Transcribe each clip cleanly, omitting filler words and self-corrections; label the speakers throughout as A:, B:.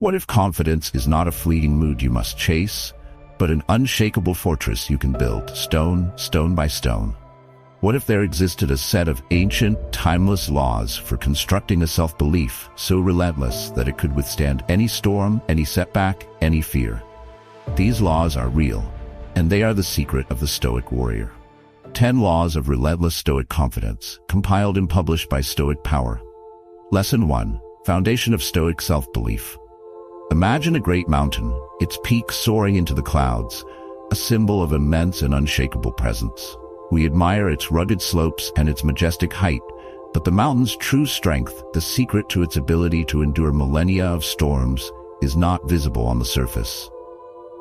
A: What if confidence is not a fleeting mood you must chase, but an unshakable fortress you can build, stone by stone? What if there existed a set of ancient, timeless laws for constructing a self-belief so relentless that it could withstand any storm, any setback, any fear? These laws are real, and they are the secret of the Stoic warrior. 10 Laws of Relentless Stoic Confidence, compiled and published by Stoic Power. Lesson 1. Foundation of Stoic Self-Belief. Imagine a great mountain, its peak soaring into the clouds, a symbol of immense and unshakable presence. We admire its rugged slopes and its majestic height, but the mountain's true strength, the secret to its ability to endure millennia of storms, is not visible on the surface.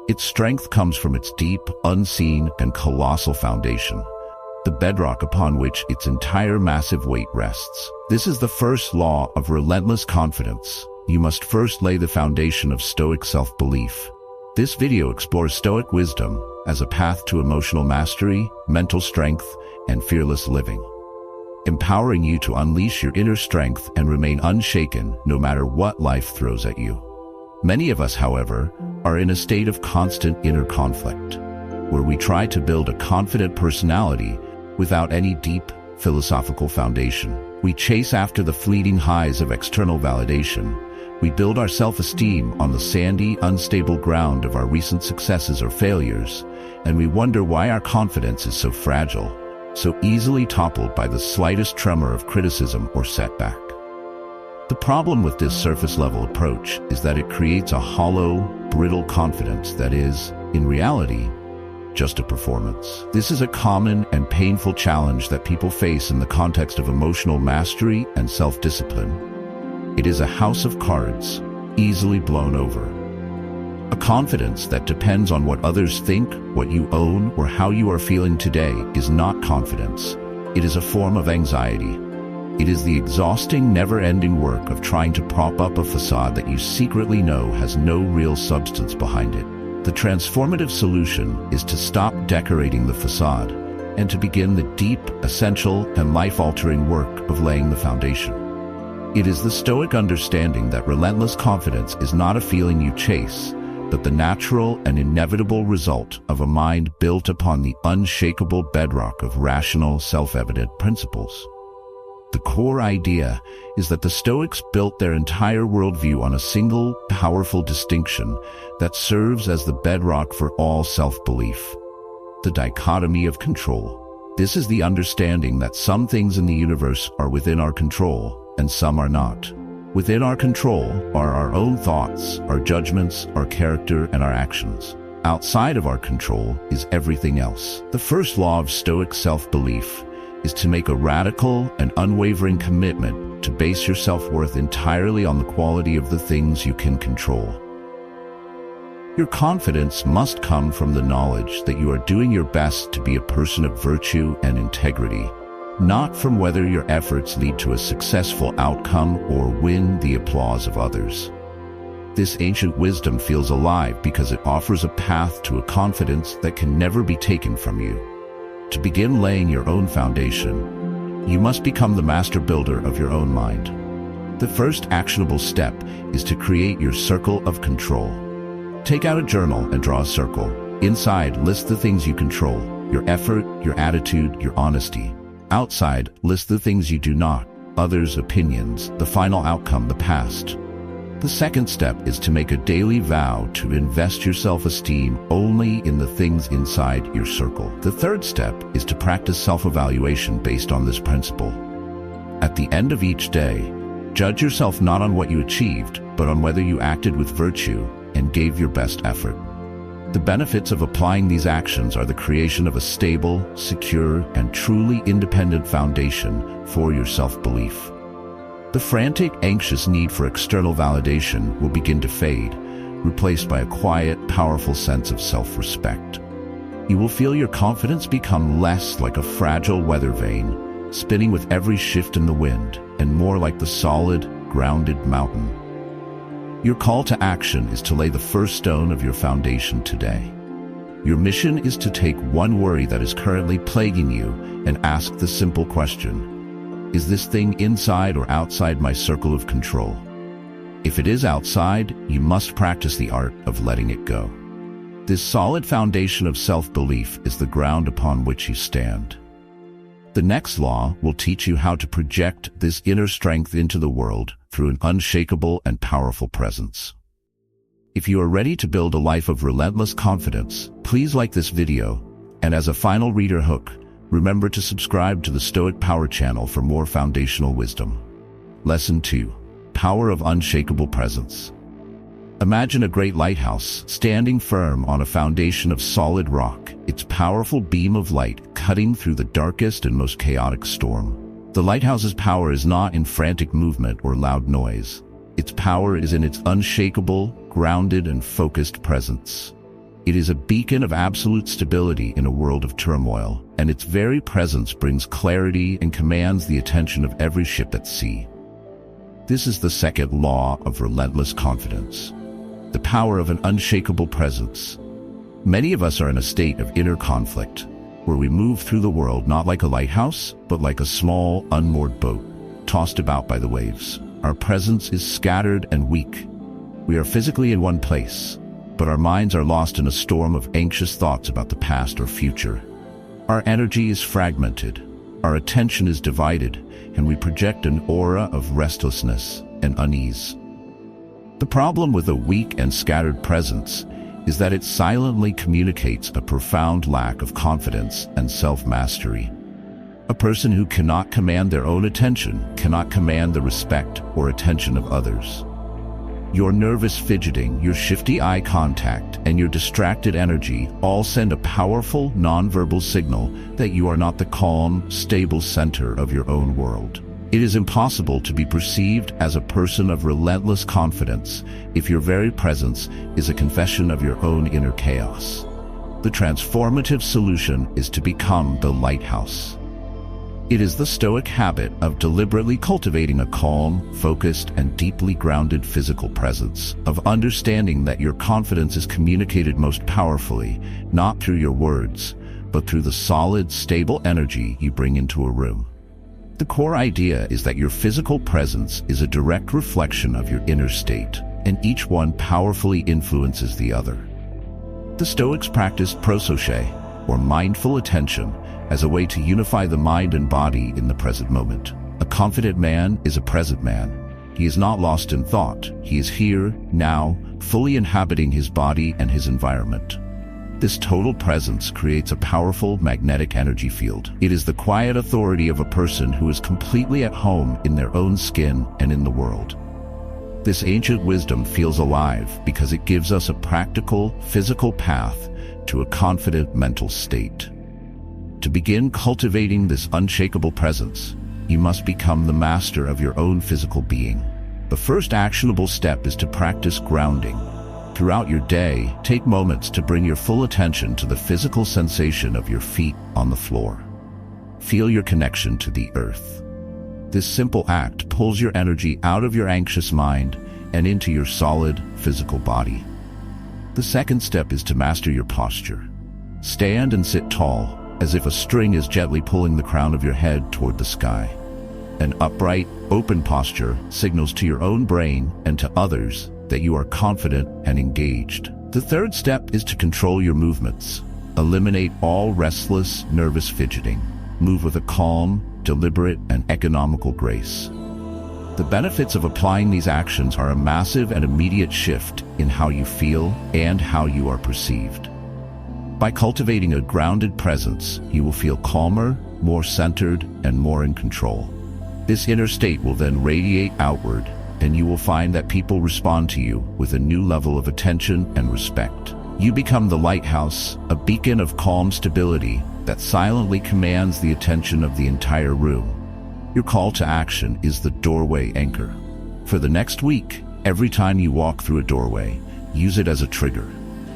A: Its strength comes from its deep, unseen, and colossal foundation, the bedrock upon which its entire massive weight rests. This is the first law of relentless confidence. You must first lay the foundation of Stoic self-belief. This video explores Stoic wisdom as a path to emotional mastery, mental strength, and fearless living, empowering you to unleash your inner strength and remain unshaken no matter what life throws at you. Many of us, however, are in a state of constant inner conflict, where we try to build a confident personality without any deep philosophical foundation. We chase after the fleeting highs of external validation. We build our self-esteem on the sandy, unstable ground of our recent successes or failures, and we wonder why our confidence is so fragile, so easily toppled by the slightest tremor of criticism or setback. The problem with this surface-level approach is that it creates a hollow, brittle confidence that is, in reality, just a performance. This is a common and painful challenge that people face in the context of emotional mastery and self-discipline. It is a house of cards, easily blown over. A confidence that depends on what others think, what you own, or how you are feeling today is not confidence. It is a form of anxiety. It is the exhausting, never-ending work of trying to prop up a facade that you secretly know has no real substance behind it. The transformative solution is to stop decorating the facade and to begin the deep, essential, and life-altering work of laying the foundation. It is the Stoic understanding that relentless confidence is not a feeling you chase, but the natural and inevitable result of a mind built upon the unshakable bedrock of rational, self-evident principles. The core idea is that the Stoics built their entire worldview on a single, powerful distinction that serves as the bedrock for all self-belief: the dichotomy of control. This is the understanding that some things in the universe are within our control, and some are not. Within our control are our own thoughts, our judgments, our character, and our actions. Outside of our control is everything else. The first law of Stoic self-belief is to make a radical and unwavering commitment to base your self-worth entirely on the quality of the things you can control. Your confidence must come from the knowledge that you are doing your best to be a person of virtue and integrity, not from whether your efforts lead to a successful outcome or win the applause of others. This ancient wisdom feels alive because it offers a path to a confidence that can never be taken from you. To begin laying your own foundation, you must become the master builder of your own mind. The first actionable step is to create your circle of control. Take out a journal and draw a circle. Inside, list the things you control: your effort, your attitude, your honesty. Outside, list the things you do not: others' opinions, the final outcome, the past. The second step is to make a daily vow to invest your self-esteem only in the things inside your circle. The third step is to practice self-evaluation based on this principle. At the end of each day, judge yourself not on what you achieved, but on whether you acted with virtue and gave your best effort. The benefits of applying these actions are the creation of a stable, secure, and truly independent foundation for your self-belief. The frantic, anxious need for external validation will begin to fade, replaced by a quiet, powerful sense of self-respect. You will feel your confidence become less like a fragile weather vane, spinning with every shift in the wind, and more like the solid, grounded mountain. Your call to action is to lay the first stone of your foundation today. Your mission is to take one worry that is currently plaguing you and ask the simple question: is this thing inside or outside my circle of control? If it is outside, you must practice the art of letting it go. This solid foundation of self-belief is the ground upon which you stand. The next law will teach you how to project this inner strength into the world through an unshakable and powerful presence. If you are ready to build a life of relentless confidence, please like this video, and as a final reader hook, remember to subscribe to the Stoic Power channel for more foundational wisdom. Lesson 2. Power of Unshakable Presence. Imagine a great lighthouse standing firm on a foundation of solid rock, its powerful beam of light cutting through the darkest and most chaotic storm. The lighthouse's power is not in frantic movement or loud noise. Its power is in its unshakable, grounded, and focused presence. It is a beacon of absolute stability in a world of turmoil, and its very presence brings clarity and commands the attention of every ship at sea. This is the second law of relentless confidence. The power of an unshakable presence. Many of us are in a state of inner conflict, where we move through the world not like a lighthouse, but like a small, unmoored boat, tossed about by the waves. Our presence is scattered and weak. We are physically in one place, but our minds are lost in a storm of anxious thoughts about the past or future. Our energy is fragmented, our attention is divided, and we project an aura of restlessness and unease. The problem with a weak and scattered presence is that it silently communicates a profound lack of confidence and self-mastery. A person who cannot command their own attention cannot command the respect or attention of others. Your nervous fidgeting, your shifty eye contact, and your distracted energy all send a powerful, nonverbal signal that you are not the calm, stable center of your own world. It is impossible to be perceived as a person of relentless confidence if your very presence is a confession of your own inner chaos. The transformative solution is to become the lighthouse. It is the Stoic habit of deliberately cultivating a calm, focused, and deeply grounded physical presence, of understanding that your confidence is communicated most powerfully, not through your words, but through the solid, stable energy you bring into a room. The core idea is that your physical presence is a direct reflection of your inner state, and each one powerfully influences the other. The Stoics practiced prososche, or mindful attention, as a way to unify the mind and body in the present moment. A confident man is a present man. He is not lost in thought. He is here, now, fully inhabiting his body and his environment. This total presence creates a powerful magnetic energy field. It is the quiet authority of a person who is completely at home in their own skin and in the world. This ancient wisdom feels alive because it gives us a practical, physical path to a confident mental state. To begin cultivating this unshakable presence, you must become the master of your own physical being. The first actionable step is to practice grounding. Throughout your day, take moments to bring your full attention to the physical sensation of your feet on the floor. Feel your connection to the earth. This simple act pulls your energy out of your anxious mind and into your solid, physical body. The second step is to master your posture. Stand and sit tall, as if a string is gently pulling the crown of your head toward the sky. An upright, open posture signals to your own brain and to others that you are confident and engaged. The third step is to control your movements. Eliminate all restless, nervous fidgeting. Move with a calm, deliberate, and economical grace. The benefits of applying these actions are a massive and immediate shift in how you feel and how you are perceived. By cultivating a grounded presence, you will feel calmer, more centered, and more in control. This inner state will then radiate outward, and you will find that people respond to you with a new level of attention and respect. You become the lighthouse, a beacon of calm stability that silently commands the attention of the entire room. Your call to action is the doorway anchor. For the next week, every time you walk through a doorway, use it as a trigger.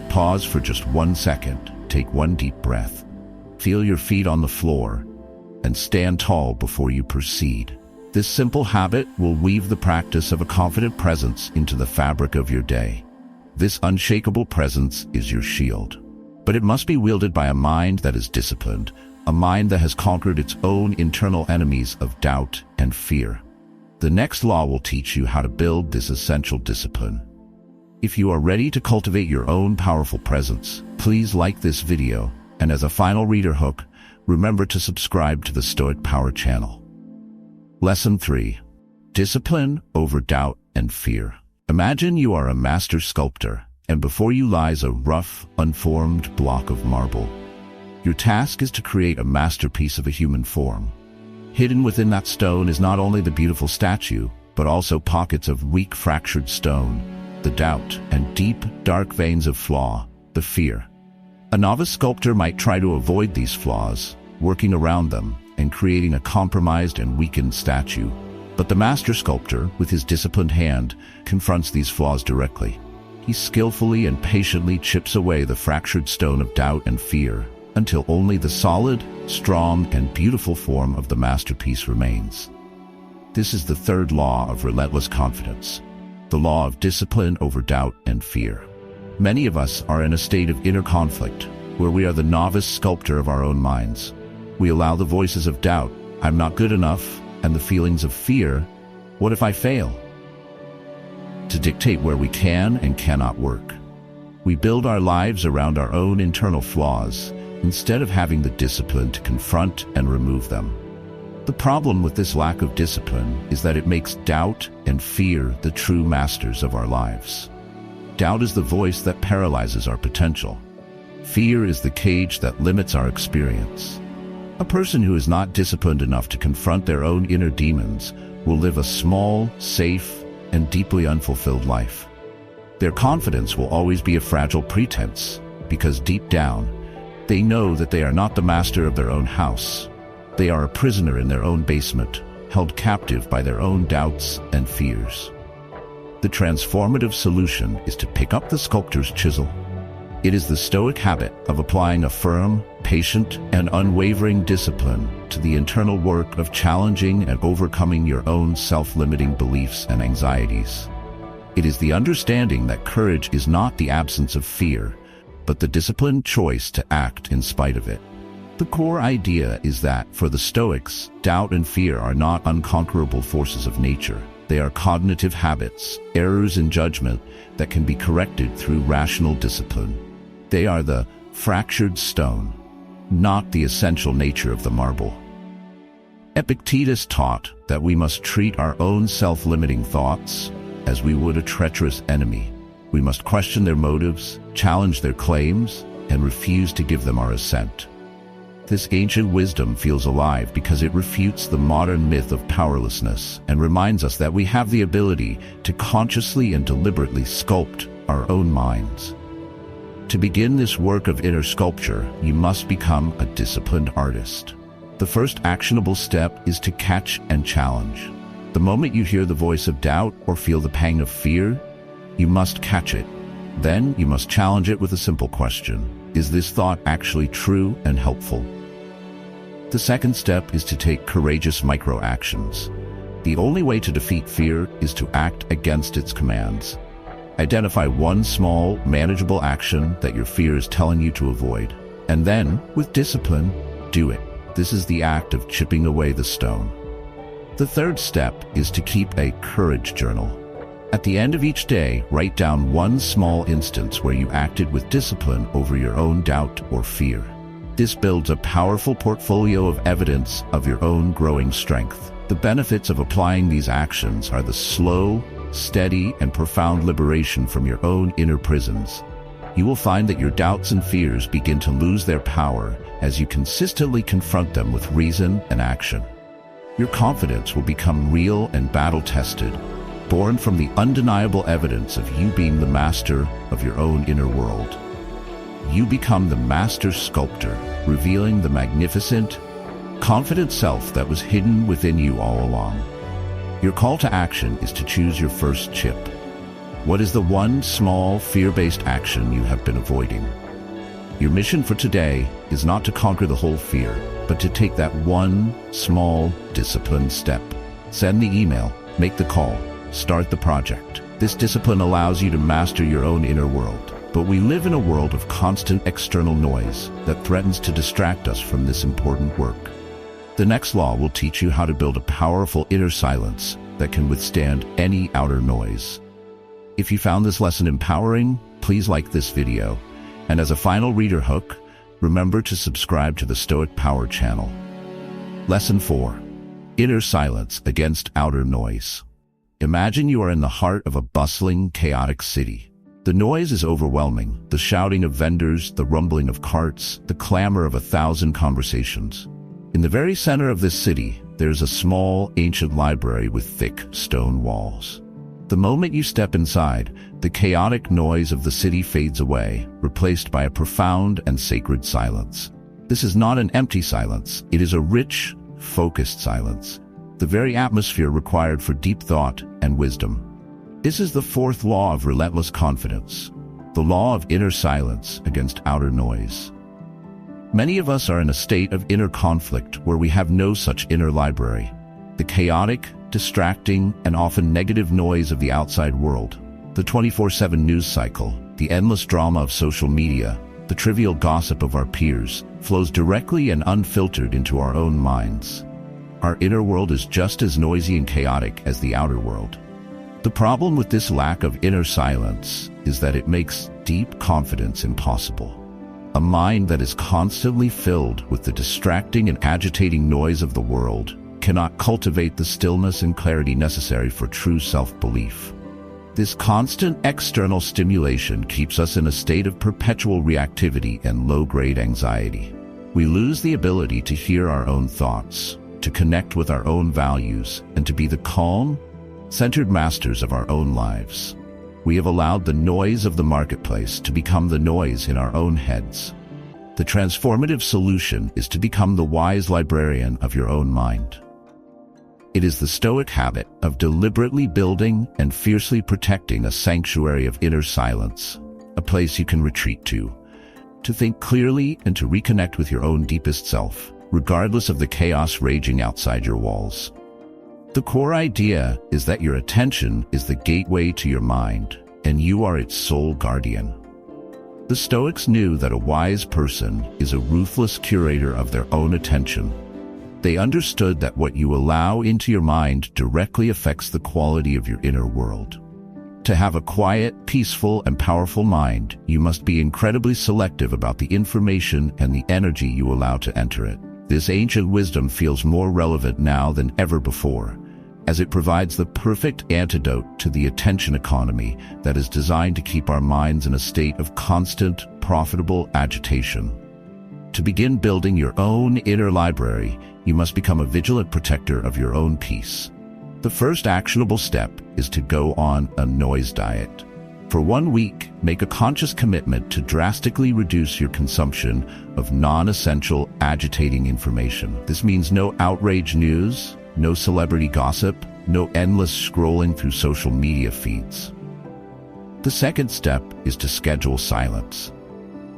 A: Pause for just 1 second. Take one deep breath. Feel your feet on the floor and stand tall before you proceed. This simple habit will weave the practice of a confident presence into the fabric of your day. This unshakable presence is your shield. But it must be wielded by a mind that is disciplined, a mind that has conquered its own internal enemies of doubt and fear. The next law will teach you how to build this essential discipline. If you are ready to cultivate your own powerful presence, please like this video, and as a final reader hook, remember to subscribe to the Stoic Power channel. Lesson 3. Discipline over doubt and fear. Imagine you are a master sculptor, and before you lies a rough, unformed block of marble. Your task is to create a masterpiece of a human form. Hidden within that stone is not only the beautiful statue, but also pockets of weak, fractured stone, the doubt, and deep, dark veins of flaw, the fear. A novice sculptor might try to avoid these flaws, working around them and creating a compromised and weakened statue. But the master sculptor, with his disciplined hand, confronts these flaws directly. He skillfully and patiently chips away the fractured stone of doubt and fear, until only the solid, strong, and beautiful form of the masterpiece remains. This is the third law of relentless confidence, the law of discipline over doubt and fear. Many of us are in a state of inner conflict, where we are the novice sculptor of our own minds. We allow the voices of doubt, "I'm not good enough," and the feelings of fear, "What if I fail?" to dictate where we can and cannot work. We build our lives around our own internal flaws, instead of having the discipline to confront and remove them. The problem with this lack of discipline is that it makes doubt and fear the true masters of our lives. Doubt is the voice that paralyzes our potential. Fear is the cage that limits our experience. A person who is not disciplined enough to confront their own inner demons will live a small, safe, and deeply unfulfilled life. Their confidence will always be a fragile pretense, because deep down, they know that they are not the master of their own house. They are a prisoner in their own basement, held captive by their own doubts and fears. The transformative solution is to pick up the sculptor's chisel. It is the Stoic habit of applying a firm, patient, and unwavering discipline to the internal work of challenging and overcoming your own self-limiting beliefs and anxieties. It is the understanding that courage is not the absence of fear, but the disciplined choice to act in spite of it. The core idea is that, for the Stoics, doubt and fear are not unconquerable forces of nature. They are cognitive habits, errors in judgment that can be corrected through rational discipline. They are the fractured stone, not the essential nature of the marble. Epictetus taught that we must treat our own self-limiting thoughts as we would a treacherous enemy. We must question their motives, challenge their claims, and refuse to give them our assent. This ancient wisdom feels alive because it refutes the modern myth of powerlessness and reminds us that we have the ability to consciously and deliberately sculpt our own minds. To begin this work of inner sculpture, you must become a disciplined artist. The first actionable step is to catch and challenge. The moment you hear the voice of doubt or feel the pang of fear, you must catch it. Then you must challenge it with a simple question. Is this thought actually true and helpful? The second step is to take courageous micro-actions. The only way to defeat fear is to act against its commands. Identify one small, manageable action that your fear is telling you to avoid, and then, with discipline, do it. This is the act of chipping away the stone. The third step is to keep a courage journal. At the end of each day, write down one small instance where you acted with discipline over your own doubt or fear. This builds a powerful portfolio of evidence of your own growing strength. The benefits of applying these actions are the slow, steady, and profound liberation from your own inner prisons. You will find that your doubts and fears begin to lose their power as you consistently confront them with reason and action. Your confidence will become real and battle-tested, born from the undeniable evidence of you being the master of your own inner world. You become the master sculptor, revealing the magnificent, confident self that was hidden within you all along. Your call to action is to choose your first chip. What is the one small, fear-based action you have been avoiding? Your mission for today is not to conquer the whole fear, but to take that one small, disciplined step. Send the email, make the call, start the project. This discipline allows you to master your own inner world. But we live in a world of constant external noise that threatens to distract us from this important work. The next law will teach you how to build a powerful inner silence that can withstand any outer noise. If you found this lesson empowering, please like this video. And as a final reader hook, remember to subscribe to the Stoic Power channel. Lesson 4. Inner silence against outer noise. Imagine you are in the heart of a bustling, chaotic city. The noise is overwhelming, the shouting of vendors, the rumbling of carts, the clamor of 1,000 conversations. In the very center of this city, there's a small, ancient library with thick stone walls. The moment you step inside, the chaotic noise of the city fades away, replaced by a profound and sacred silence. This is not an empty silence, it is a rich, focused silence, the very atmosphere required for deep thought and wisdom. This is the fourth law of relentless confidence, the law of inner silence against outer noise. Many of us are in a state of inner conflict where we have no such inner library. The chaotic, distracting, and often negative noise of the outside world, the 24/7 news cycle, the endless drama of social media, the trivial gossip of our peers, flows directly and unfiltered into our own minds. Our inner world is just as noisy and chaotic as the outer world. The problem with this lack of inner silence is that it makes deep confidence impossible. A mind that is constantly filled with the distracting and agitating noise of the world cannot cultivate the stillness and clarity necessary for true self-belief. This constant external stimulation keeps us in a state of perpetual reactivity and low-grade anxiety. We lose the ability to hear our own thoughts, to connect with our own values, and to be the calm, centered masters of our own lives. We have allowed the noise of the marketplace to become the noise in our own heads. The transformative solution is to become the wise librarian of your own mind. It is the Stoic habit of deliberately building and fiercely protecting a sanctuary of inner silence, a place you can retreat to think clearly and to reconnect with your own deepest self, regardless of the chaos raging outside your walls. The core idea is that your attention is the gateway to your mind, and you are its sole guardian. The Stoics knew that a wise person is a ruthless curator of their own attention. They understood that what you allow into your mind directly affects the quality of your inner world. To have a quiet, peaceful, and powerful mind, you must be incredibly selective about the information and the energy you allow to enter it. This ancient wisdom feels more relevant now than ever before, as it provides the perfect antidote to the attention economy that is designed to keep our minds in a state of constant, profitable agitation. To begin building your own inner library, you must become a vigilant protector of your own peace. The first actionable step is to go on a noise diet. For 1 week, make a conscious commitment to drastically reduce your consumption of non-essential, agitating information. This means no outrage news, no celebrity gossip, no endless scrolling through social media feeds. The second step is to schedule silence.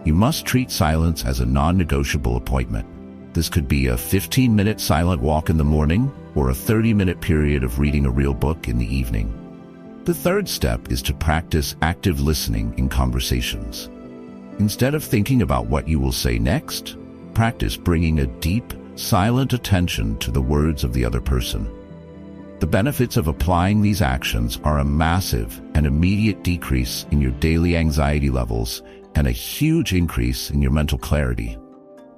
A: You must treat silence as a non-negotiable appointment. This could be a 15-minute silent walk in the morning or a 30-minute period of reading a real book in the evening. The third step is to practice active listening in conversations. Instead of thinking about what you will say next, practice bringing a deep, silent attention to the words of the other person. The benefits of applying these actions are a massive and immediate decrease in your daily anxiety levels and a huge increase in your mental clarity.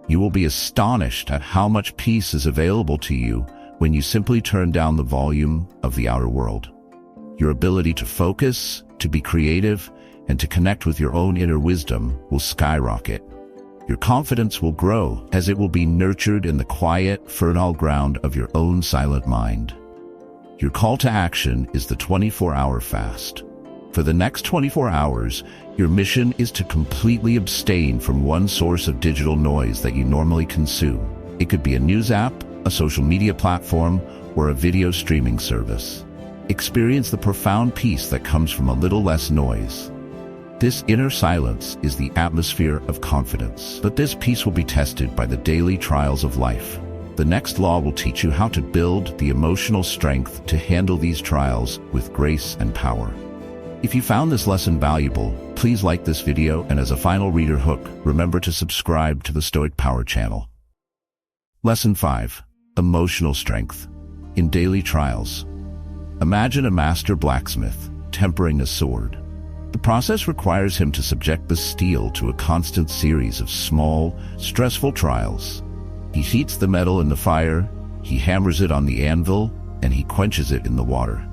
A: You will be astonished at how much peace is available to you when you simply turn down the volume of the outer world. Your ability to focus, to be creative, and to connect with your own inner wisdom will skyrocket. Your confidence will grow as it will be nurtured in the quiet, fertile ground of your own silent mind. Your call to action is the 24-hour fast. For the next 24 hours, your mission is to completely abstain from one source of digital noise that you normally consume. It could be a news app, a social media platform, or a video streaming service. Experience the profound peace that comes from a little less noise. This inner silence is the atmosphere of confidence, but this peace will be tested by the daily trials of life. The next law will teach you how to build the emotional strength to handle these trials with grace and power. If you found this lesson valuable, please like this video, and as a final reader hook, remember to subscribe to the Stoic Power channel. Lesson 5. Emotional strength. In daily trials, imagine a master blacksmith tempering a sword. The process requires him to subject the steel to a constant series of small, stressful trials. He heats the metal in the fire, he hammers it on the anvil, and he quenches it in the water.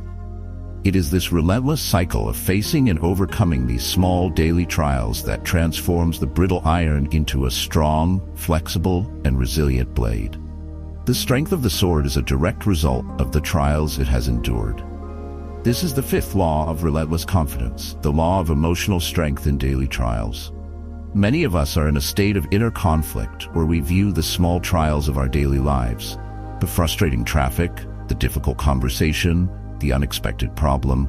A: It is this relentless cycle of facing and overcoming these small daily trials that transforms the brittle iron into a strong, flexible, and resilient blade. The strength of the sword is a direct result of the trials it has endured. This is the fifth law of relentless confidence, the law of emotional strength in daily trials. Many of us are in a state of inner conflict where we view the small trials of our daily lives, the frustrating traffic, the difficult conversation, the unexpected problem,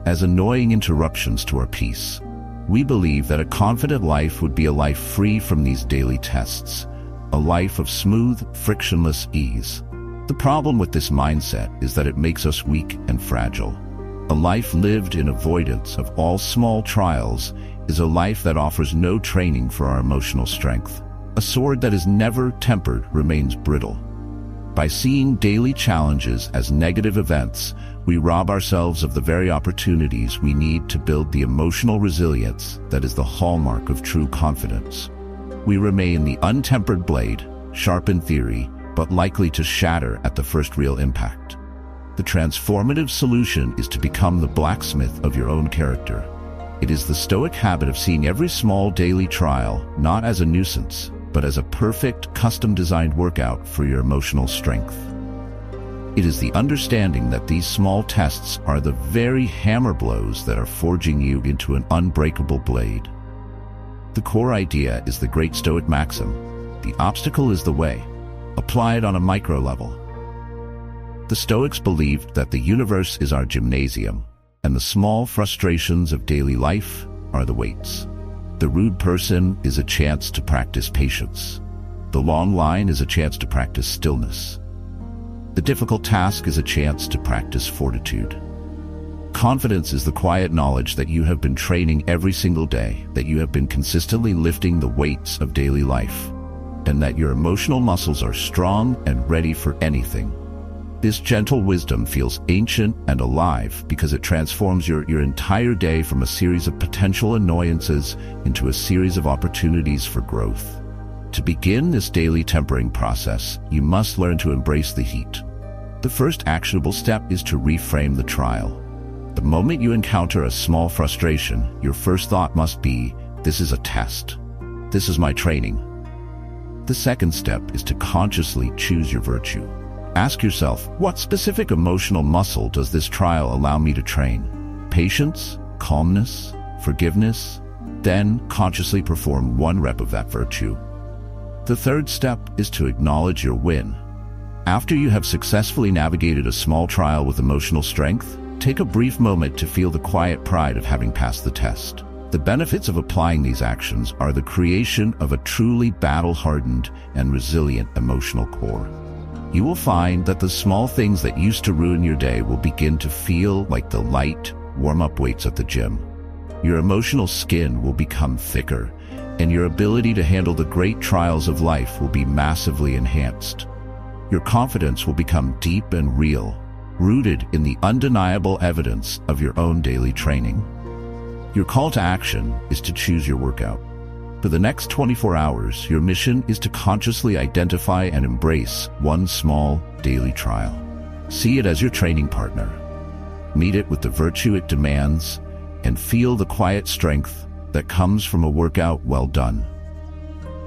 A: as annoying interruptions to our peace. We believe that a confident life would be a life free from these daily tests, a life of smooth, frictionless ease. The problem with this mindset is that it makes us weak and fragile. A life lived in avoidance of all small trials is a life that offers no training for our emotional strength. A sword that is never tempered remains brittle. By seeing daily challenges as negative events, we rob ourselves of the very opportunities we need to build the emotional resilience that is the hallmark of true confidence. We remain the untempered blade, sharp in theory, but likely to shatter at the first real impact. The transformative solution is to become the blacksmith of your own character. It is the Stoic habit of seeing every small daily trial not as a nuisance, but as a perfect, custom-designed workout for your emotional strength. It is the understanding that these small tests are the very hammer blows that are forging you into an unbreakable blade. The core idea is the great Stoic maxim, the obstacle is the way, applied on a micro level. The Stoics believed that the universe is our gymnasium, and the small frustrations of daily life are the weights. The rude person is a chance to practice patience. The long line is a chance to practice stillness. The difficult task is a chance to practice fortitude. Confidence is the quiet knowledge that you have been training every single day, that you have been consistently lifting the weights of daily life, and that your emotional muscles are strong and ready for anything. This gentle wisdom feels ancient and alive because it transforms your entire day from a series of potential annoyances into a series of opportunities for growth. To begin this daily tempering process, you must learn to embrace the heat. The first actionable step is to reframe the trial. The moment you encounter a small frustration, your first thought must be, "This is a test. This is my training." The second step is to consciously choose your virtue. Ask yourself, what specific emotional muscle does this trial allow me to train? Patience, calmness, forgiveness? Then consciously perform one rep of that virtue. The third step is to acknowledge your win. After you have successfully navigated a small trial with emotional strength, take a brief moment to feel the quiet pride of having passed the test. The benefits of applying these actions are the creation of a truly battle-hardened and resilient emotional core. You will find that the small things that used to ruin your day will begin to feel like the light, warm-up weights at the gym. Your emotional skin will become thicker, and your ability to handle the great trials of life will be massively enhanced. Your confidence will become deep and real, rooted in the undeniable evidence of your own daily training. Your call to action is to choose your workout. For the next 24 hours, your mission is to consciously identify and embrace one small daily trial. See it as your training partner. Meet it with the virtue it demands, and feel the quiet strength that comes from a workout well done.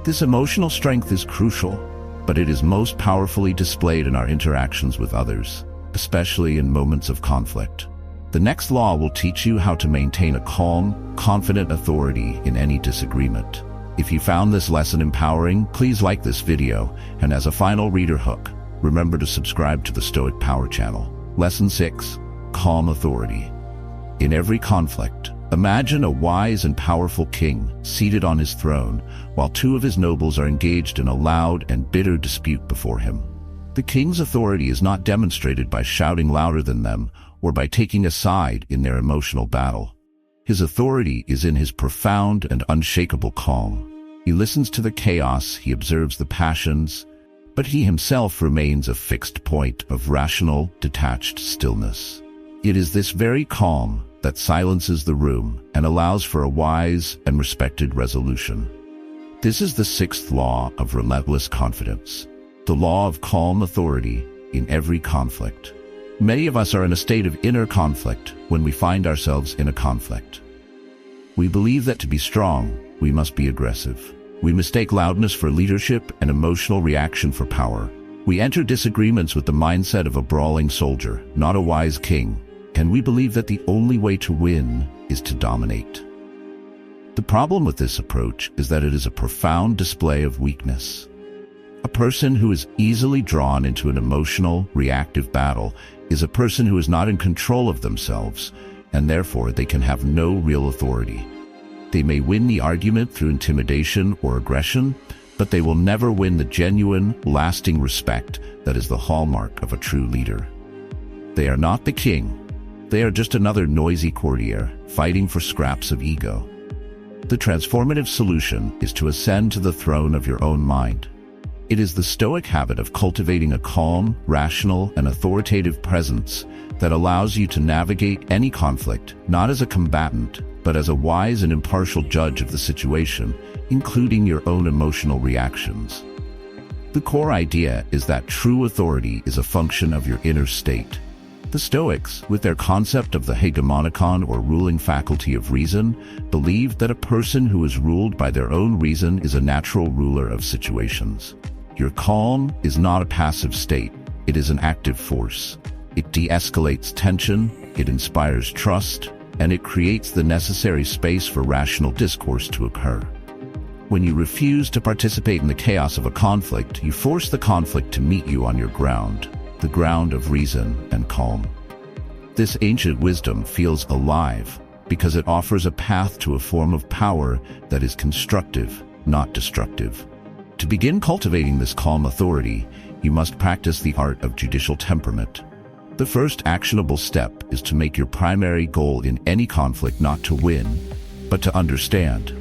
A: This emotional strength is crucial, but it is most powerfully displayed in our interactions with others, especially in moments of conflict. The next law will teach you how to maintain a calm, confident authority in any disagreement. If you found this lesson empowering, please like this video, and as a final reader hook, remember to subscribe to the Stoic Power channel. Lesson 6. Calm authority. In every conflict, imagine a wise and powerful king seated on his throne, while two of his nobles are engaged in a loud and bitter dispute before him. The king's authority is not demonstrated by shouting louder than them or by taking a side in their emotional battle. His authority is in his profound and unshakable calm. He listens to the chaos, he observes the passions, but he himself remains a fixed point of rational, detached stillness. It is this very calm that silences the room and allows for a wise and respected resolution. This is the sixth law of relentless confidence, the law of calm authority in every conflict. Many of us are in a state of inner conflict when we find ourselves in a conflict. We believe that to be strong, we must be aggressive. We mistake loudness for leadership and emotional reaction for power. We enter disagreements with the mindset of a brawling soldier, not a wise king, and we believe that the only way to win is to dominate. The problem with this approach is that it is a profound display of weakness. A person who is easily drawn into an emotional, reactive battle is a person who is not in control of themselves, and therefore they can have no real authority. They may win the argument through intimidation or aggression, but they will never win the genuine, lasting respect that is the hallmark of a true leader. They are not the king. They are just another noisy courtier fighting for scraps of ego. The transformative solution is to ascend to the throne of your own mind. It is the Stoic habit of cultivating a calm, rational, and authoritative presence that allows you to navigate any conflict, not as a combatant, but as a wise and impartial judge of the situation, including your own emotional reactions. The core idea is that true authority is a function of your inner state. The Stoics, with their concept of the hegemonikon or ruling faculty of reason, believed that a person who is ruled by their own reason is a natural ruler of situations. Your calm is not a passive state, it is an active force. It de-escalates tension, it inspires trust, and it creates the necessary space for rational discourse to occur. When you refuse to participate in the chaos of a conflict, you force the conflict to meet you on your ground, the ground of reason and calm. This ancient wisdom feels alive because it offers a path to a form of power that is constructive, not destructive. To begin cultivating this calm authority, you must practice the art of judicial temperament. The first actionable step is to make your primary goal in any conflict not to win, but to understand.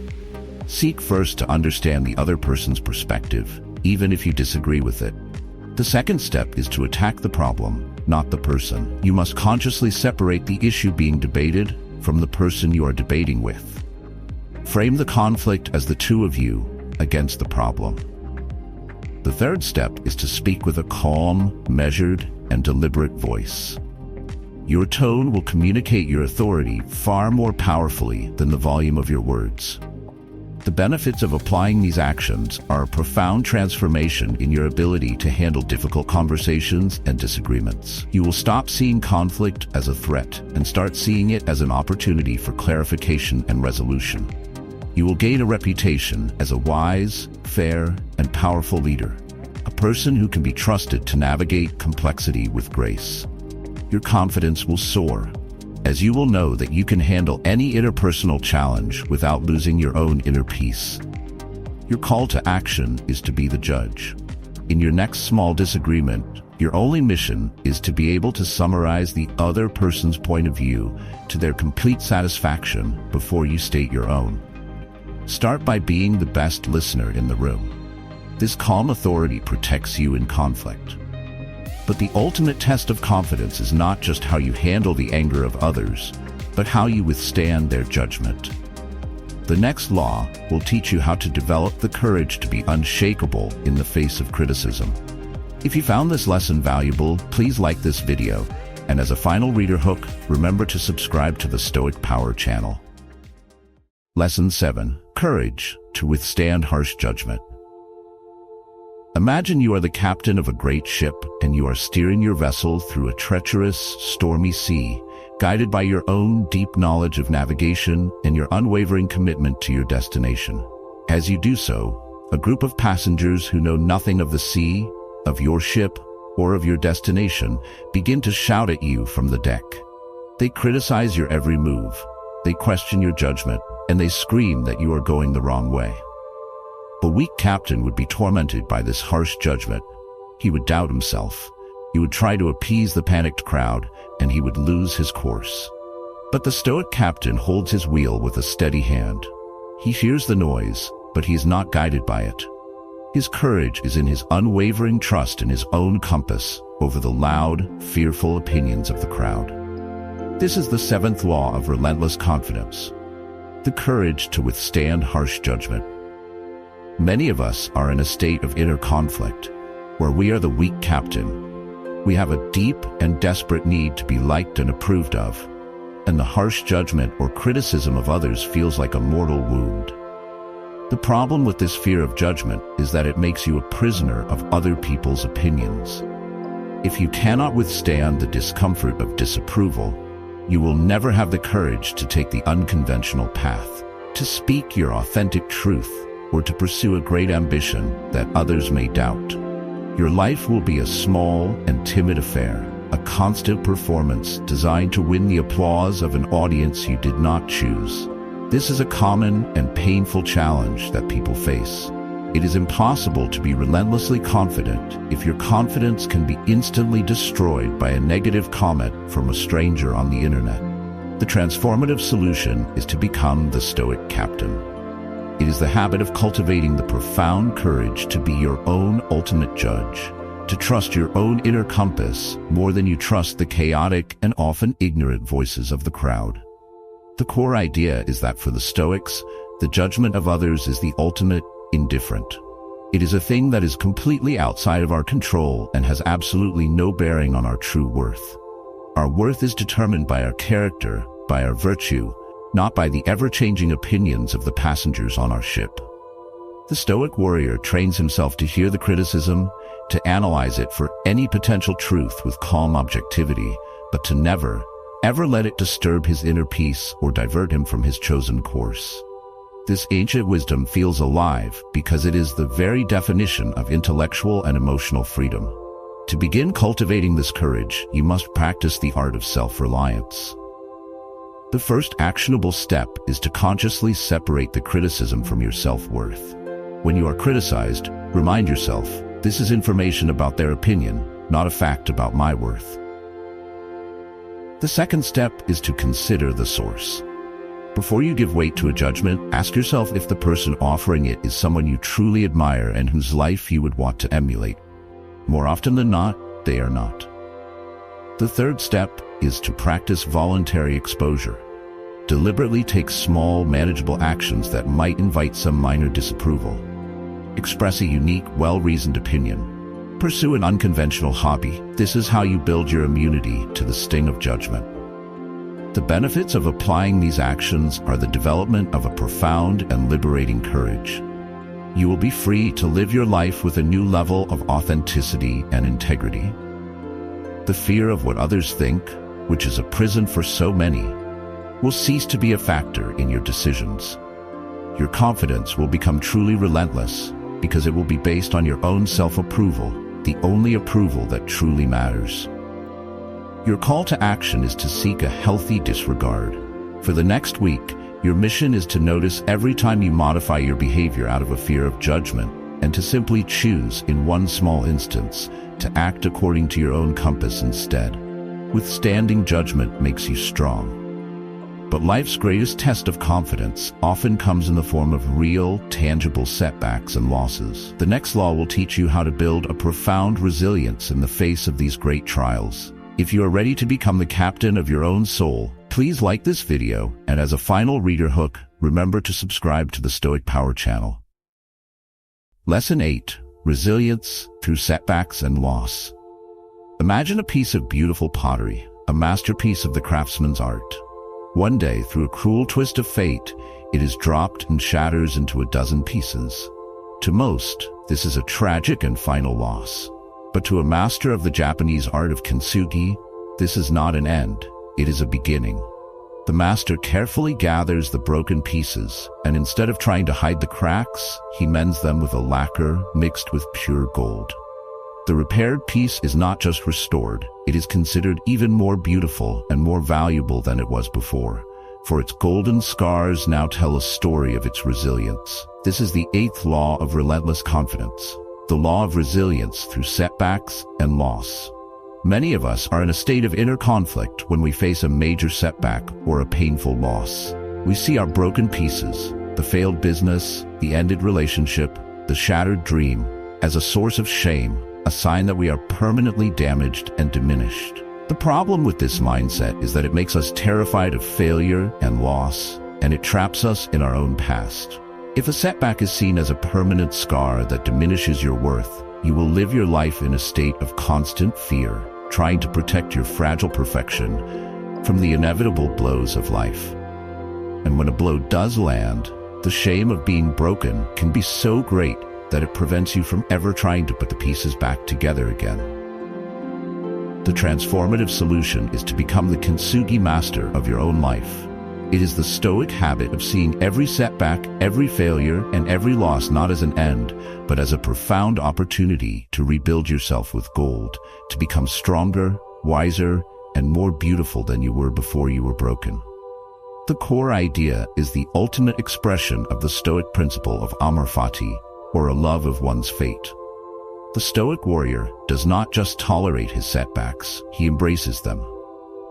A: Seek first to understand the other person's perspective, even if you disagree with it. The second step is to attack the problem, not the person. You must consciously separate the issue being debated from the person you are debating with. Frame the conflict as the two of you against the problem. The third step is to speak with a calm, measured, and deliberate voice. Your tone will communicate your authority far more powerfully than the volume of your words. The benefits of applying these actions are a profound transformation in your ability to handle difficult conversations and disagreements. You will stop seeing conflict as a threat and start seeing it as an opportunity for clarification and resolution. You will gain a reputation as a wise, fair, and powerful leader, a person who can be trusted to navigate complexity with grace. Your confidence will soar, as you will know that you can handle any interpersonal challenge without losing your own inner peace. Your call to action is to be the judge. In your next small disagreement, your only mission is to be able to summarize the other person's point of view to their complete satisfaction before you state your own. Start by being the best listener in the room. This calm authority protects you in conflict. But the ultimate test of confidence is not just how you handle the anger of others, but how you withstand their judgment. The next law will teach you how to develop the courage to be unshakable in the face of criticism. If you found this lesson valuable, please like this video, and as a final reader hook, remember to subscribe to the Stoic Power channel. Lesson 7. Courage to withstand harsh judgment. Imagine you are the captain of a great ship and you are steering your vessel through a treacherous, stormy sea, guided by your own deep knowledge of navigation and your unwavering commitment to your destination. As you do so, a group of passengers who know nothing of the sea, of your ship, or of your destination begin to shout at you from the deck. They criticize your every move, they question your judgment, and they scream that you are going the wrong way. The weak captain would be tormented by this harsh judgment. He would doubt himself. He would try to appease the panicked crowd, and he would lose his course. But the Stoic captain holds his wheel with a steady hand. He hears the noise, but he is not guided by it. His courage is in his unwavering trust in his own compass over the loud, fearful opinions of the crowd. This is the seventh law of relentless confidence, the courage to withstand harsh judgment. Many of us are in a state of inner conflict, where we are the weak captain. We have a deep and desperate need to be liked and approved of, and the harsh judgment or criticism of others feels like a mortal wound. The problem with this fear of judgment is that it makes you a prisoner of other people's opinions. If you cannot withstand the discomfort of disapproval, you will never have the courage to take the unconventional path, to speak your authentic truth, or to pursue a great ambition that others may doubt. Your life will be a small and timid affair, a constant performance designed to win the applause of an audience you did not choose. This is a common and painful challenge that people face. It is impossible to be relentlessly confident if your confidence can be instantly destroyed by a negative comment from a stranger on the internet. The transformative solution is to become the Stoic captain. It is the habit of cultivating the profound courage to be your own ultimate judge, to trust your own inner compass more than you trust the chaotic and often ignorant voices of the crowd. The core idea is that for the Stoics, the judgment of others is the ultimate indifferent. It is a thing that is completely outside of our control and has absolutely no bearing on our true worth. Our worth is determined by our character, by our virtue, not by the ever-changing opinions of the passengers on our ship. The Stoic warrior trains himself to hear the criticism, to analyze it for any potential truth with calm objectivity, but to never, ever let it disturb his inner peace or divert him from his chosen course. This ancient wisdom feels alive because it is the very definition of intellectual and emotional freedom. To begin cultivating this courage, you must practice the art of self-reliance. The first actionable step is to consciously separate the criticism from your self-worth. When you are criticized, remind yourself, this is information about their opinion, not a fact about my worth. The second step is to consider the source. Before you give weight to a judgment, ask yourself if the person offering it is someone you truly admire and whose life you would want to emulate. More often than not, they are not. The third step is to practice voluntary exposure. Deliberately take small, manageable actions that might invite some minor disapproval. Express a unique, well-reasoned opinion. Pursue an unconventional hobby. This is how you build your immunity to the sting of judgment. The benefits of applying these actions are the development of a profound and liberating courage. You will be free to live your life with a new level of authenticity and integrity. The fear of what others think, which is a prison for so many, will cease to be a factor in your decisions. Your confidence will become truly relentless because it will be based on your own self-approval, the only approval that truly matters. Your call to action is to seek a healthy disregard. For the next week, your mission is to notice every time you modify your behavior out of a fear of judgment, and to simply choose, in one small instance, to act according to your own compass instead. Withstanding judgment makes you strong. But life's greatest test of confidence often comes in the form of real, tangible setbacks and losses. The next law will teach you how to build a profound resilience in the face of these great trials. If you are ready to become the captain of your own soul, please like this video, and as a final reader hook, remember to subscribe to the Stoic Power channel. Lesson 8. Resilience through setbacks and loss. Imagine a piece of beautiful pottery, a masterpiece of the craftsman's art. One day, through a cruel twist of fate, it is dropped and shatters into a dozen pieces. To most, this is a tragic and final loss. But to a master of the Japanese art of kintsugi, this is not an end, it is a beginning. The master carefully gathers the broken pieces, and instead of trying to hide the cracks, he mends them with a lacquer mixed with pure gold. The repaired piece is not just restored, it is considered even more beautiful and more valuable than it was before, for its golden scars now tell a story of its resilience. This is the 8th law of relentless confidence, the law of resilience through setbacks and loss. Many of us are in a state of inner conflict when we face a major setback or a painful loss. We see our broken pieces, the failed business, the ended relationship, the the shattered dream, as a source of shame, a sign that we are permanently damaged and diminished. The problem with this mindset is that it makes us terrified of failure and loss, and it traps us in our own past. If a setback is seen as a permanent scar that diminishes your worth, you will live your life in a state of constant fear, trying to protect your fragile perfection from the inevitable blows of life. And when a blow does land, the shame of being broken can be so great that it prevents you from ever trying to put the pieces back together again. The transformative solution is to become the kintsugi master of your own life. It is the Stoic habit of seeing every setback, every failure, and every loss not as an end, but as a profound opportunity to rebuild yourself with gold, to become stronger, wiser, and more beautiful than you were before you were broken. The core idea is the ultimate expression of the Stoic principle of amor fati, or a love of one's fate. The Stoic warrior does not just tolerate his setbacks, he embraces them.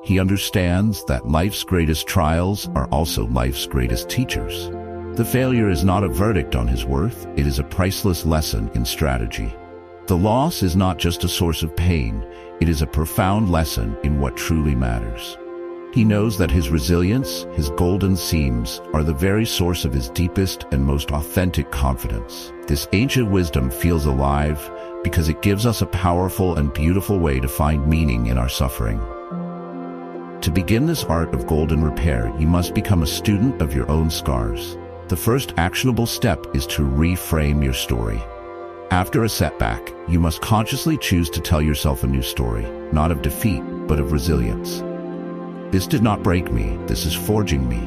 A: He understands that life's greatest trials are also life's greatest teachers. The failure is not a verdict on his worth, it is a priceless lesson in strategy. The loss is not just a source of pain, it is a profound lesson in what truly matters. He knows that his resilience, his golden seams, are the very source of his deepest and most authentic confidence. This ancient wisdom feels alive because it gives us a powerful and beautiful way to find meaning in our suffering. To begin this art of golden repair, you must become a student of your own scars. The first actionable step is to reframe your story. After a setback, you must consciously choose to tell yourself a new story, not of defeat, but of resilience. This did not break me, this is forging me.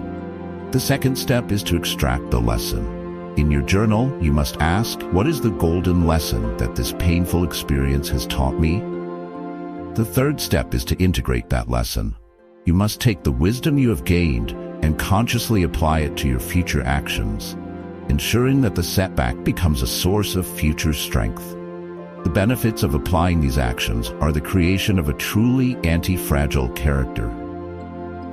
A: The second step is to extract the lesson. In your journal, you must ask, what is the golden lesson that this painful experience has taught me? The third step is to integrate that lesson. You must take the wisdom you have gained and consciously apply it to your future actions, ensuring that the setback becomes a source of future strength. The benefits of applying these actions are the creation of a truly anti-fragile character.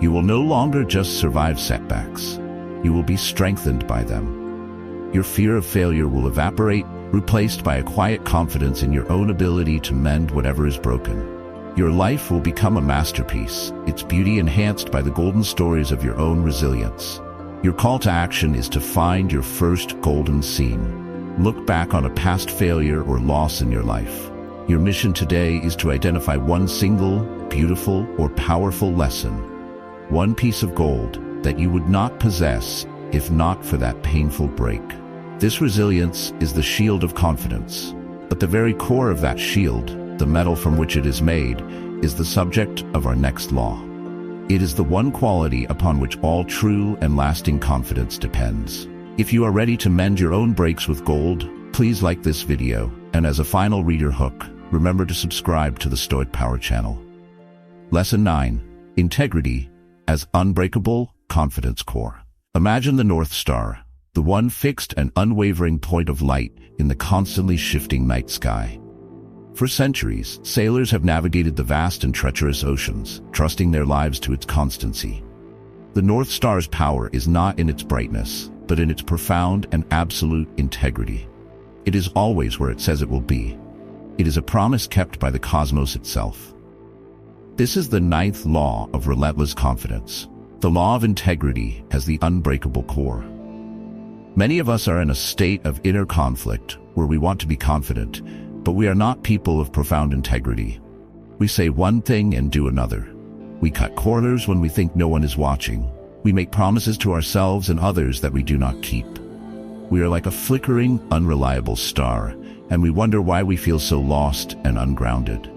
A: You will no longer just survive setbacks. You will be strengthened by them. Your fear of failure will evaporate, replaced by a quiet confidence in your own ability to mend whatever is broken. Your life will become a masterpiece, its beauty enhanced by the golden stories of your own resilience. Your call to action is to find your first golden seam. Look back on a past failure or loss in your life. Your mission today is to identify one single, beautiful, or powerful lesson, one piece of gold that you would not possess if not for that painful break. This resilience is the shield of confidence. But the very core of that shield, the metal from which it is made, is the subject of our next law. It is the one quality upon which all true and lasting confidence depends. If you are ready to mend your own breaks with gold, please like this video, and as a final reader hook, remember to subscribe to the Stoic Power channel. Lesson 9. Integrity as unbreakable confidence core. Imagine the North Star, the one fixed and unwavering point of light in the constantly shifting night sky. For centuries, sailors have navigated the vast and treacherous oceans, trusting their lives to its constancy. The North Star's power is not in its brightness, but in its profound and absolute integrity. It is always where it says it will be. It is a promise kept by the cosmos itself. This is the 9th law of relentless confidence, the law of integrity as the unbreakable core. Many of us are in a state of inner conflict where we want to be confident, but we are not people of profound integrity. We say one thing and do another. We cut corners when we think no one is watching. We make promises to ourselves and others that we do not keep. We are like a flickering, unreliable star, and we wonder why we feel so lost and ungrounded.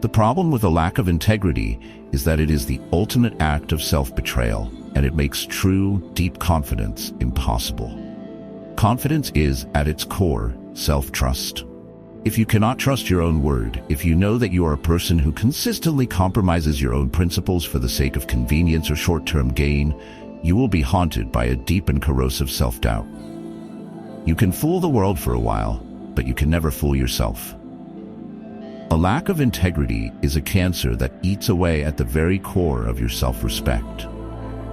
A: The problem with a lack of integrity is that it is the ultimate act of self-betrayal, and it makes true, deep confidence impossible. Confidence is, at its core, self-trust. If you cannot trust your own word, if you know that you are a person who consistently compromises your own principles for the sake of convenience or short-term gain, you will be haunted by a deep and corrosive self-doubt. You can fool the world for a while, but you can never fool yourself. A lack of integrity is a cancer that eats away at the very core of your self-respect.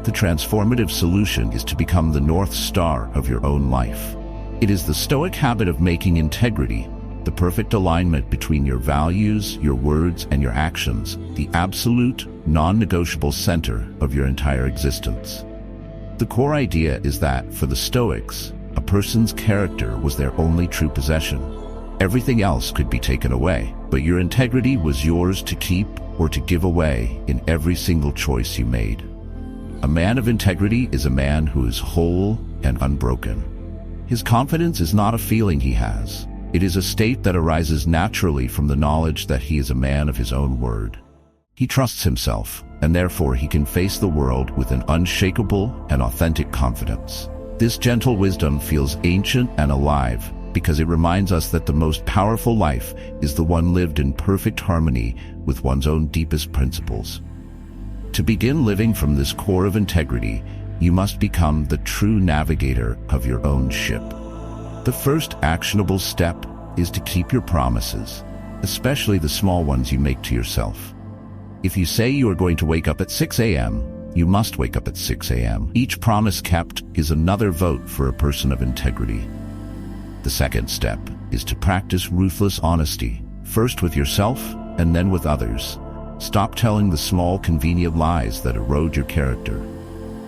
A: The transformative solution is to become the North Star of your own life. It is the Stoic habit of making integrity, the perfect alignment between your values, your words, and your actions, the absolute, non-negotiable center of your entire existence. The core idea is that, for the Stoics, a person's character was their only true possession. Everything else could be taken away, but your integrity was yours to keep or to give away in every single choice you made. A man of integrity is a man who is whole and unbroken. His confidence is not a feeling he has. It is a state that arises naturally from the knowledge that he is a man of his own word. He trusts himself, and therefore he can face the world with an unshakable and authentic confidence. This gentle wisdom feels ancient and alive because it reminds us that the most powerful life is the one lived in perfect harmony with one's own deepest principles. To begin living from this core of integrity, you must become the true navigator of your own ship. The first actionable step is to keep your promises, especially the small ones you make to yourself. If you say you are going to wake up at 6 a.m., you must wake up at 6 a.m. Each promise kept is another vote for a person of integrity. The second step is to practice ruthless honesty, first with yourself and then with others. Stop telling the small, convenient lies that erode your character.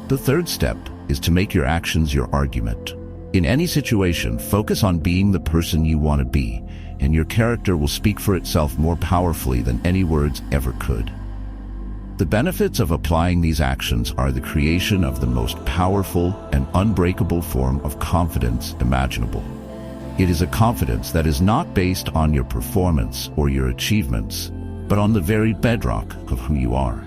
A: The third step is to make your actions your argument. In any situation, focus on being the person you want to be, and your character will speak for itself more powerfully than any words ever could. The benefits of applying these actions are the creation of the most powerful and unbreakable form of confidence imaginable. It is a confidence that is not based on your performance or your achievements, but on the very bedrock of who you are.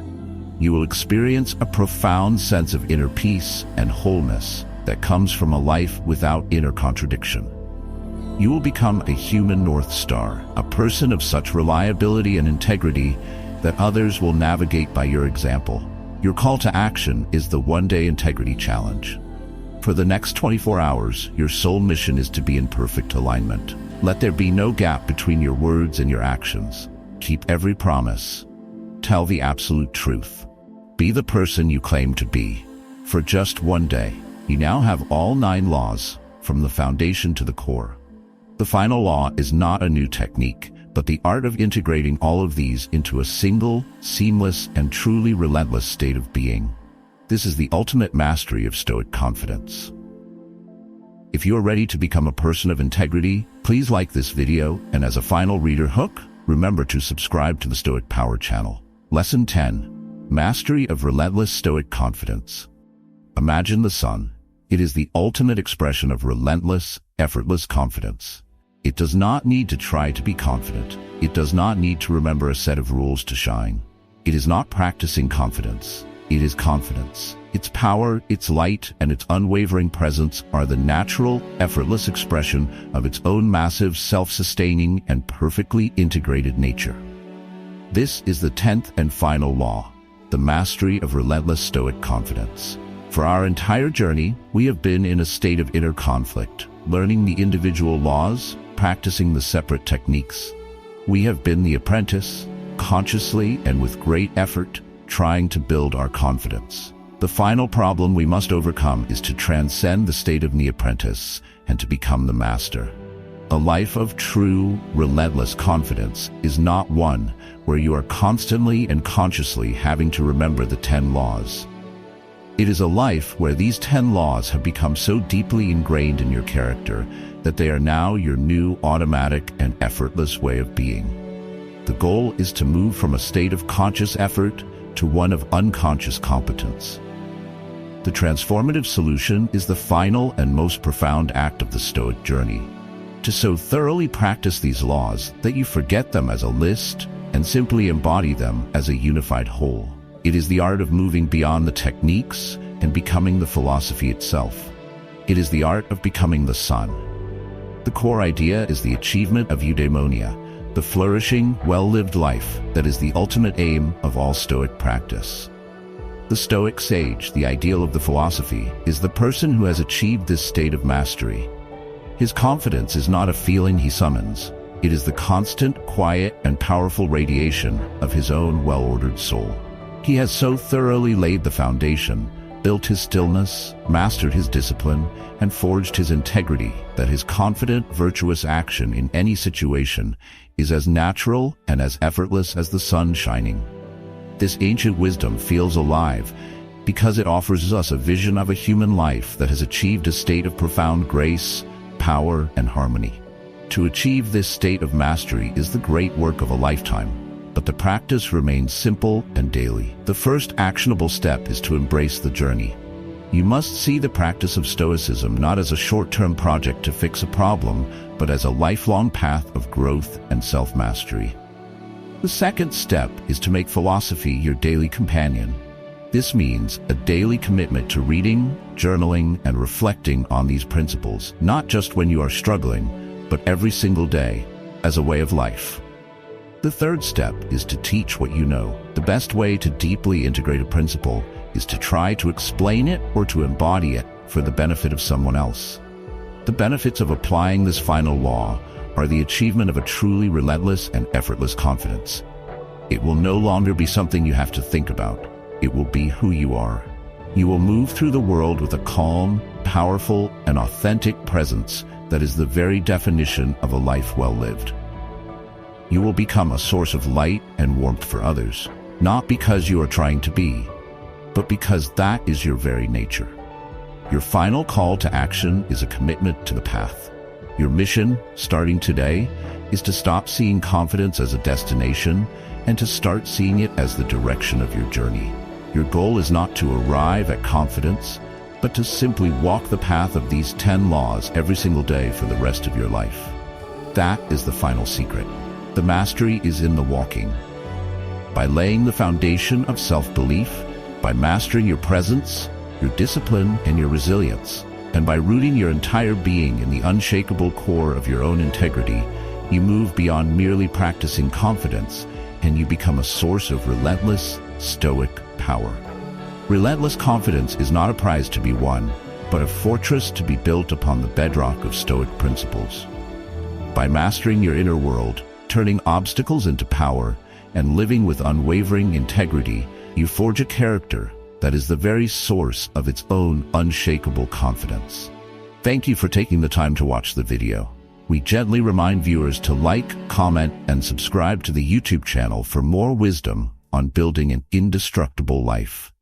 A: You will experience a profound sense of inner peace and wholeness that comes from a life without inner contradiction. You will become a human North Star, a person of such reliability and integrity that others will navigate by your example. Your call to action is the one-day integrity challenge. For the next 24 hours, your sole mission is to be in perfect alignment. Let there be no gap between your words and your actions. Keep every promise. Tell the absolute truth. Be the person you claim to be. For just one day, you now have all 9 laws, from the foundation to the core. The final law is not a new technique, but the art of integrating all of these into a single, seamless, and truly relentless state of being. This is the ultimate mastery of Stoic confidence. If you are ready to become a person of integrity, please like this video, and as a final reader hook, remember to subscribe to the Stoic Power channel. Lesson 10. Mastery of Relentless Stoic Confidence. Imagine the sun. It is the ultimate expression of relentless, effortless confidence. It does not need to try to be confident. It does not need to remember a set of rules to shine. It is not practicing confidence. It is confidence. Its power, its light, and its unwavering presence are the natural, effortless expression of its own massive, self-sustaining, and perfectly integrated nature. This is the 10th and final law, the mastery of relentless Stoic confidence. For our entire journey, we have been in a state of inner conflict, learning the individual laws, practicing the separate techniques. We have been the apprentice, consciously and with great effort, trying to build our confidence. The final problem we must overcome is to transcend the state of the apprentice and to become the master. A life of true, relentless confidence is not one where you are constantly and consciously having to remember the 10 laws. It is a life where these 10 laws have become so deeply ingrained in your character that they are now your new automatic and effortless way of being. The goal is to move from a state of conscious effort to one of unconscious competence. The transformative solution is the final and most profound act of the Stoic journey. To so thoroughly practice these laws that you forget them as a list and simply embody them as a unified whole. It is the art of moving beyond the techniques and becoming the philosophy itself. It is the art of becoming the sun. The core idea is the achievement of eudaimonia, the flourishing, well-lived life that is the ultimate aim of all Stoic practice. The Stoic sage, the ideal of the philosophy, is the person who has achieved this state of mastery. His confidence is not a feeling he summons. It is the constant, quiet, and powerful radiation of his own well-ordered soul. He has so thoroughly laid the foundation built his stillness, mastered his discipline, and forged his integrity, that his confident, virtuous action in any situation is as natural and as effortless as the sun shining. This ancient wisdom feels alive because it offers us a vision of a human life that has achieved a state of profound grace, power, and harmony. To achieve this state of mastery is the great work of a lifetime, but the practice remains simple and daily. The first actionable step is to embrace the journey. You must see the practice of Stoicism not as a short-term project to fix a problem, but as a lifelong path of growth and self-mastery. The second step is to make philosophy your daily companion. This means a daily commitment to reading, journaling, and reflecting on these principles, not just when you are struggling, but every single day, as a way of life. The third step is to teach what you know. The best way to deeply integrate a principle is to try to explain it or to embody it for the benefit of someone else. The benefits of applying this final law are the achievement of a truly relentless and effortless confidence. It will no longer be something you have to think about. It will be who you are. You will move through the world with a calm, powerful, and authentic presence that is the very definition of a life well lived. You will become a source of light and warmth for others, not because you are trying to be, but because that is your very nature. Your final call to action is a commitment to the path. Your mission, starting today, is to stop seeing confidence as a destination and to start seeing it as the direction of your journey. Your goal is not to arrive at confidence, but to simply walk the path of these 10 laws every single day for the rest of your life. That is the final secret. The mastery is in the walking. By laying the foundation of self-belief, by mastering your presence, your discipline, and your resilience, and by rooting your entire being in the unshakable core of your own integrity, you move beyond merely practicing confidence, and you become a source of relentless, stoic power. Relentless confidence is not a prize to be won, but a fortress to be built upon the bedrock of stoic principles. By mastering your inner world, turning obstacles into power, and living with unwavering integrity, you forge a character that is the very source of its own unshakable confidence. Thank you for taking the time to watch the video. We gently remind viewers to like, comment, and subscribe to the YouTube channel for more wisdom on building an indestructible life.